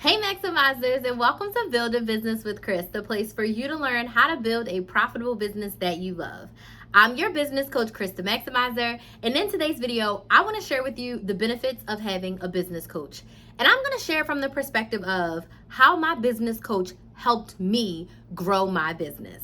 Hey Maximizers, and welcome to Build a Business with Chris, the place for you to learn how to build a profitable business that you love. I'm your business coach, Chris the Maximizer, and in today's video, I want to share with you the benefits of having a business coach. And I'm going to share from the perspective of how my business coach helped me grow my business.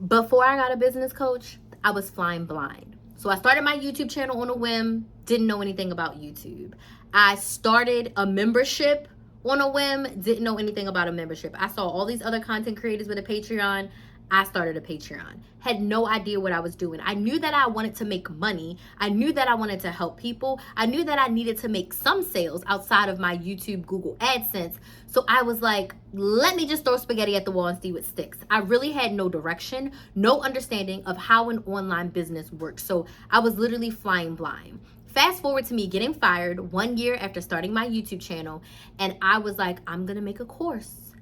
Before I got a business coach, I was flying blind. So I started my YouTube channel on a whim, didn't know anything about YouTube. I started a membership on a whim, didn't know anything about a membership. I saw all these other content creators with a Patreon. I started a Patreon. Had no idea what I was doing. I knew that I wanted to make money. I knew that I wanted to help people. I knew that I needed to make some sales outside of my YouTube, Google AdSense. So I was like, let me just throw spaghetti at the wall and see what sticks. I really had no direction, no understanding of how an online business works. So I was literally flying blind. Fast forward to me getting fired 1 year after starting my YouTube channel, and I was like, I'm gonna make a course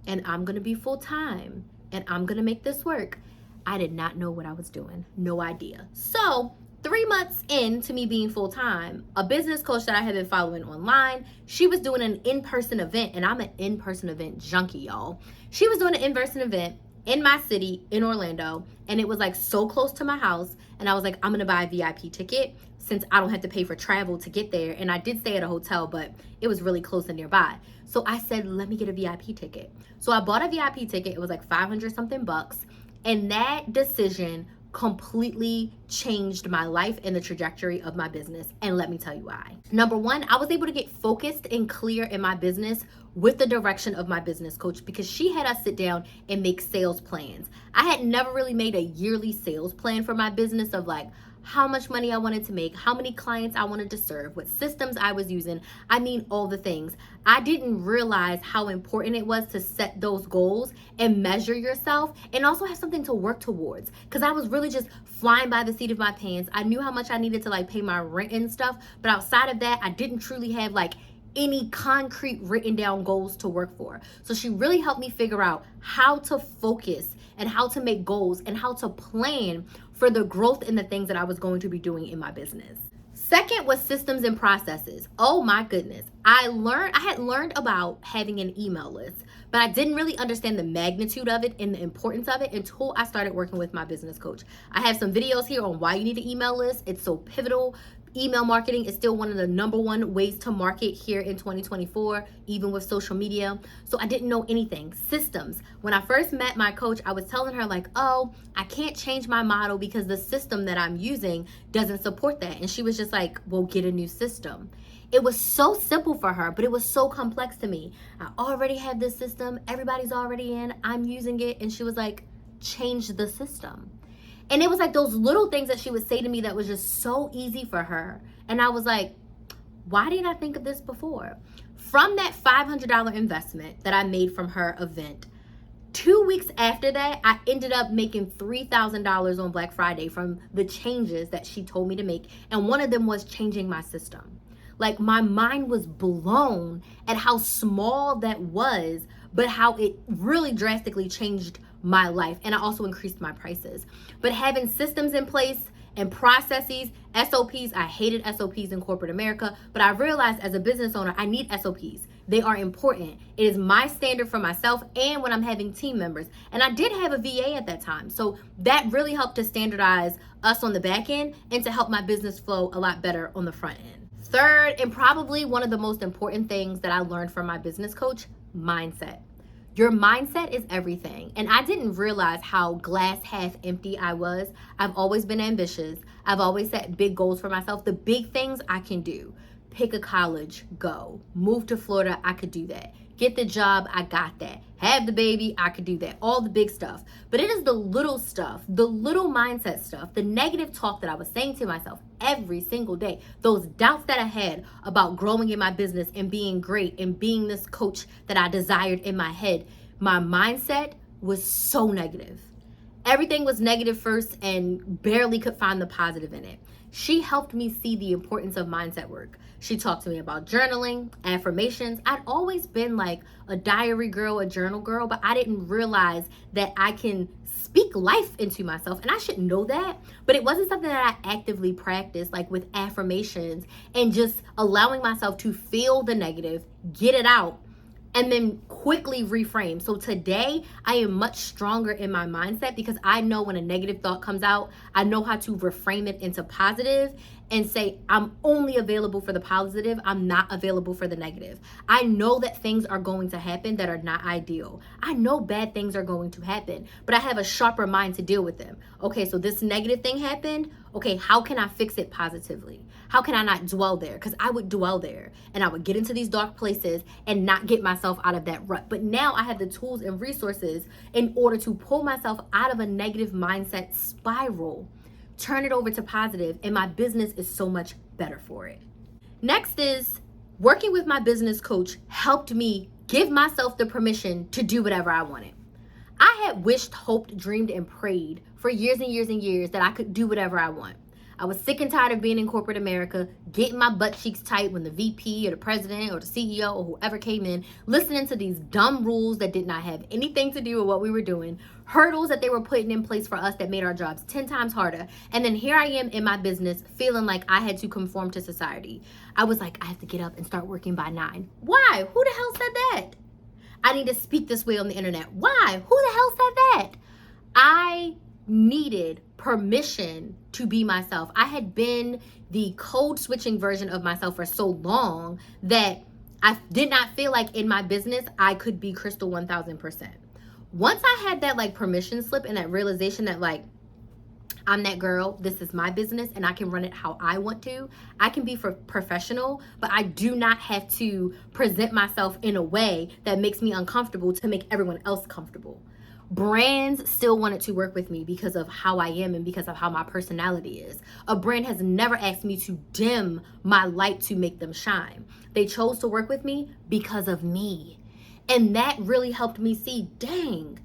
and I'm gonna be full-time and I'm gonna make this work. I did not know what I was doing, no idea. So 3 months into me being full-time, a business coach that I had been following online, she was doing an in-person event, and I'm an in-person event junkie, y'all. She was doing an in-person event in my city, in Orlando, and it was like so close to my house, and I was like, I'm gonna buy a VIP ticket since I don't have to pay for travel to get there. And I did stay at a hotel, but it was really close and nearby. So I said, let me get a VIP ticket. So I bought a VIP ticket. It was like 500 something bucks. And that decision completely changed my life and the trajectory of my business. And let me tell you why. Number one, I was able to get focused and clear in my business with the direction of my business coach, because she had us sit down and make sales plans. I had never really made a yearly sales plan for my business of like how much money I wanted to make, how many clients I wanted to serve, what systems I was using. I mean, all the things. I didn't realize how important it was to set those goals and measure yourself and also have something to work towards, because I was really just flying by the seat of my pants. I knew how much I needed to like pay my rent and stuff, but outside of that, I didn't truly have like any concrete written down goals to work for. So she really helped me figure out how to focus and how to make goals and how to plan for the growth in the things that I was going to be doing in my business. Second was systems and processes. Oh my goodness. I had learned about having an email list, but I didn't really understand the magnitude of it and the importance of it until I started working with my business coach. I have some videos here on why you need an email list. It's so pivotal. Email marketing is still one of the #1 ways to market here in 2024, even with social media. So I didn't know anything. Systems. When I first met my coach, I was telling her like, oh, I can't change my model because the system that I'm using doesn't support that. And she was just like, well, get a new system. It was so simple for her, but it was so complex to me. I already have this system. Everybody's already in. I'm using it. And she was like, change the system. And it was like those little things that she would say to me that was just so easy for her. And I was like, why didn't I think of this before? From that $500 investment that I made from her event, 2 weeks after that, I ended up making $3,000 on Black Friday from the changes that she told me to make. And one of them was changing my system. Like, my mind was blown at how small that was, but how it really drastically changed my life. And I also increased my prices. But having systems in place and processes, SOPs, I hated SOPs in corporate America, but I realized as a business owner, I need SOPs. They are important. It is my standard for myself and when I'm having team members. And I did have a VA at that time. So that really helped to standardize us on the back end and to help my business flow a lot better on the front end. Third, and probably one of the most important things that I learned from my business coach, mindset. Your mindset is everything. And I didn't realize how glass half empty I was. I've always been ambitious. I've always set big goals for myself. The big things I can do. Pick a college, go. Move to Florida, I could do that. Get the job, I got that. Have the baby, I could do that. All the big stuff. But it is the little stuff, the little mindset stuff, the negative talk that I was saying to myself every single day, those doubts that I had about growing in my business and being great and being this coach that I desired in my head. My mindset was so negative. Everything was negative first and barely could find the positive in it. She helped me see the importance of mindset work. She talked to me about journaling, affirmations. I'd always been like a diary girl, a journal girl, but I didn't realize that I can speak life into myself. And I should know that, but it wasn't something that I actively practiced, like with affirmations and just allowing myself to feel the negative, get it out, and then quickly reframe. So today I am much stronger in my mindset because I know when a negative thought comes out, I know how to reframe it into positive and say, I'm only available for the positive. I'm not available for the negative. I know that things are going to happen that are not ideal. I know bad things are going to happen, but I have a sharper mind to deal with them. Okay, so this negative thing happened. Okay, how can I fix it positively? How can I not dwell there? Because I would dwell there and I would get into these dark places and not get myself out of that rut. But now I have the tools and resources in order to pull myself out of a negative mindset spiral, turn it over to positive, and my business is so much better for it. Next is working with my business coach helped me give myself the permission to do whatever I wanted. I had wished, hoped, dreamed, and prayed for years and years and years that I could do whatever I want. I was sick and tired of being in corporate America, getting my butt cheeks tight when the VP or the president or the CEO or whoever came in, listening to these dumb rules that did not have anything to do with what we were doing, hurdles that they were putting in place for us that made our jobs 10 times harder. And then here I am in my business feeling like I had to conform to society. I was like, I have to get up and start working by 9. Why? Who the hell said that? I need to speak this way on the internet. Why? Who the hell said that? I needed permission to be myself. I had been the code switching version of myself for so long that I did not feel like in my business I could be Crystal 1000%. Once I had that like permission slip and that realization that like I'm that girl, this is my business and I can run it how I want to. I can be professional, but I do not have to present myself in a way that makes me uncomfortable to make everyone else comfortable. Brands still wanted to work with me because of how I am and because of how my personality is. A brand has never asked me to dim my light to make them shine. They chose to work with me because of me. And that really helped me see, dang,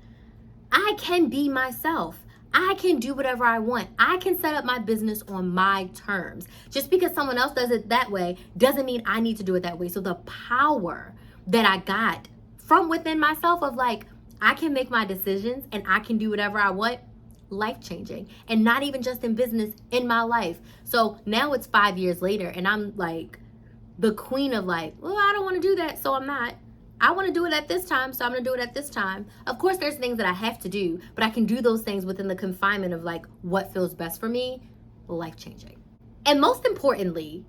I can be myself. I can do whatever I want. I can set up my business on my terms. Just because someone else does it that way doesn't mean I need to do it that way. So the power that I got from within myself of like, I can make my decisions and I can do whatever I want, life-changing. And not even just in business, in my life. So now it's 5 years later and I'm like the queen of like, well, I don't want to do that, so I'm not. I want to do it at this time, so I'm going to do it at this time. Of course, there's things that I have to do, but I can do those things within the confinement of like what feels best for me, life-changing. And most importantly,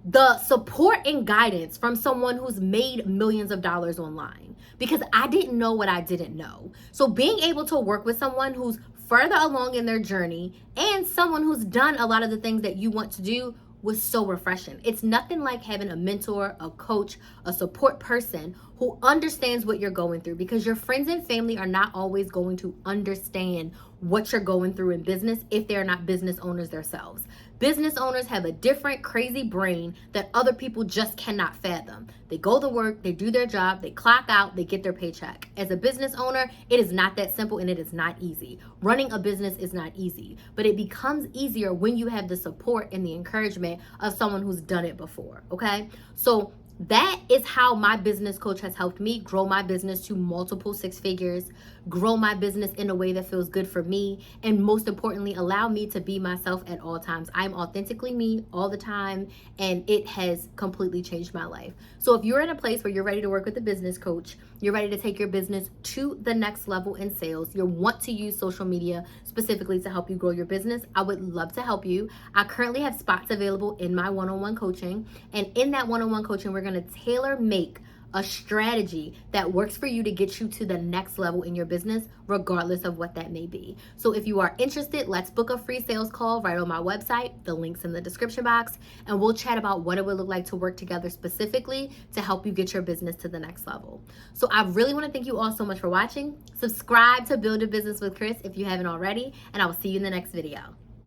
the support and guidance from someone who's made millions of dollars online, because I didn't know what I didn't know. So being able to work with someone who's further along in their journey and someone who's done a lot of the things that you want to do was so refreshing. It's nothing like having a mentor, a coach, a support person who understands what you're going through, because your friends and family are not always going to understand what you're going through in business if they're not business owners themselves. Business owners have a different crazy brain that other people just cannot fathom. They go to work, they do their job, they clock out, they get their paycheck. As a business owner, it is not that simple and it is not easy. Running a business is not easy, but it becomes easier when you have the support and the encouragement of someone who's done it before, okay? So that is how my business coach has helped me grow my business to multiple 6 figures, grow my business in a way that feels good for me, and most importantly, allow me to be myself at all times. I'm authentically me all the time, and it has completely changed my life. So if you're in a place where you're ready to work with a business coach, you're ready to take your business to the next level in sales, you want to use social media specifically to help you grow your business, I would love to help you. I currently have spots available in my one-on-one coaching, and in that one-on-one coaching, we're going to tailor make a strategy that works for you to get you to the next level in your business, regardless of what that may be. So if you are interested, let's book a free sales call right on my website. The link's in the description box, and we'll chat about what it would look like to work together specifically to help you get your business to the next level. So I really want to thank you all so much for watching. Subscribe to Build a Business with Chris if you haven't already, and I will see you in the next video.